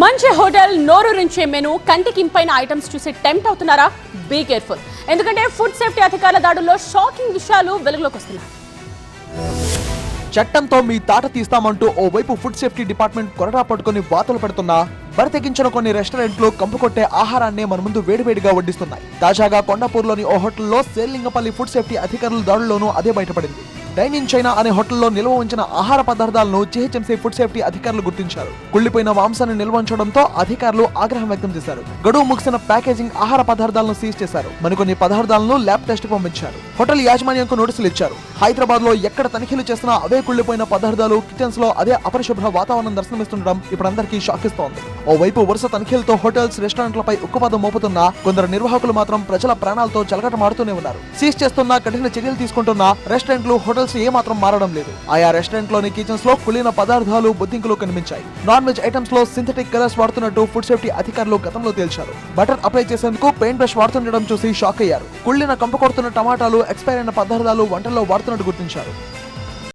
మంచి హోటల్ నోరూరించే మెను కంటికింపైన ఐటమ్స్ చూసి టెంప్ట్ అవుతున్నారా? Be careful. ఎందుకంటే ఫుడ్ సేఫ్టీ అధికారుల దాడుల్లో షాకింగ్ విషయాలు వెలుగులోకి వస్తున్నాయి. చట్టంతో మీ తాట తీస్తామంటూ ఓవైపు ఫుడ్ సేఫ్టీ డిపార్ట్మెంట్ కొరడా పట్టుకుని వాతలు పెడుతున్నా బరితెగించిన కొన్ని రెస్టారెంట్లు కంపుకొట్టే ఆహారాన్ని మన ముందు వేడివేడిగా వడ్డిస్తున్నాయి. తాజాగా కొండాపూర్లోని ఓ హోటల్లో సేలింగపల్లి ఫుడ్ సేఫ్టీ అధికారుల దాడుల్లోనూ అదే బయటపడింది. డైన్ ఇన్ చైనా అనే హోటల్లో నిల్వ ఉంచిన ఆహార పదార్థాలను జీహెచ్ఎంసీ ఫుడ్ సేఫ్టీ అధికారులు గుర్తించారు. కుళ్లిపోయిన మాంసాన్ని నిల్వ ఉంచడంతో అధికారులు ఆగ్రహం వ్యక్తం చేశారు. గడువు ముగిసిన ప్యాకేజింగ్ ఆహార పదార్థాలను సీజ్ చేశారు. మరికొన్ని పదార్థాలను ల్యాబ్ టెస్ట్ పంపించారు. హోటల్ యాజమాన్యంకు నోటీసులు ఇచ్చారు. హైదరాబాద్ లో ఎక్కడ తనిఖీలు చేసినా అవే కుళ్లిపోయిన పదార్థాలు, కిచెన్స్ లో అదే అపరిశుభ్ర వాతావరణం దర్శనమిస్తుండడం ఇప్పుడు అందరికీ షాక్ ఇస్తోంది. ఓవైపు వరుస తనిఖీలతో హోటల్స్, రెస్టారెంట్లపై ఉక్కుపాదం మోపుతున్నా కొందరు నిర్వాహకులు మాత్రం ప్రజల ప్రాణాలతో చెలగటమాడుతూనే ఉన్నారు. సీజ్ చేస్తున్నా, కఠిన చర్యలు తీసుకుంటున్నా రెస్టారెంట్లు, హోటల్స్ ఏమాత్రం మారడం లేదు. ఆయా రెస్టారెంట్ లోని కిచెన్స్ లో కుళ్ళిన పదార్థాలు, బొద్దింకలు కనిపించాయి. నాన్ వెజ్ ఐటమ్స్ లో సింథటిక్ కలర్స్ వాడుతున్నట్టు ఫుడ్ సేఫ్టీ అధికారులు గతంలో తేల్చారు. బటర్ అప్లై చేసేందుకు పెయింట్ బ్రష్ వాడుతుండడం చూసి షాక్ అయ్యారు. కుళ్ళిన కంప కొడుతున్న టమాటాలు, ఎక్స్పైర్ అయిన పదార్థాలు వంటల్లో వాడుతున్నట్టు గుర్తించారు.